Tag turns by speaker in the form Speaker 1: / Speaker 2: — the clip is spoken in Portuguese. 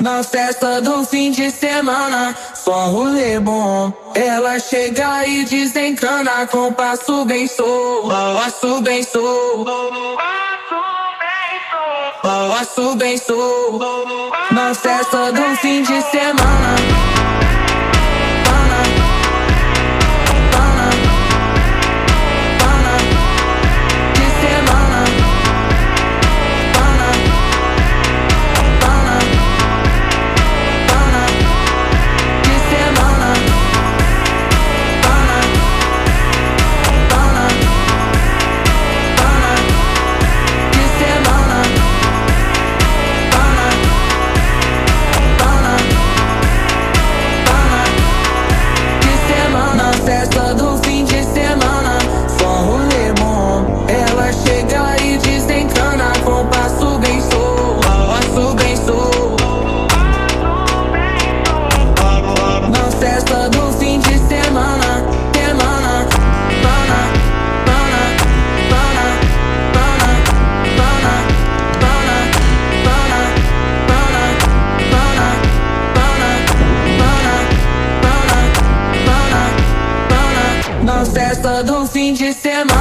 Speaker 1: Na festa do fim de semana, só rolê bom. Ela chega e desencana com passo bem solto, passo bem solto, passo bem solto. Na festa do fim de semana. Festa do fim de semana, só rolê bom. Ela chega e desencana com passo bem solto, passo bem solto. Na festa do fim de semana, semana, pana, pana, pana, pana, pana, pana, pana, pana, pana, pana, pana, pana, pana. Na festa do fim de semana.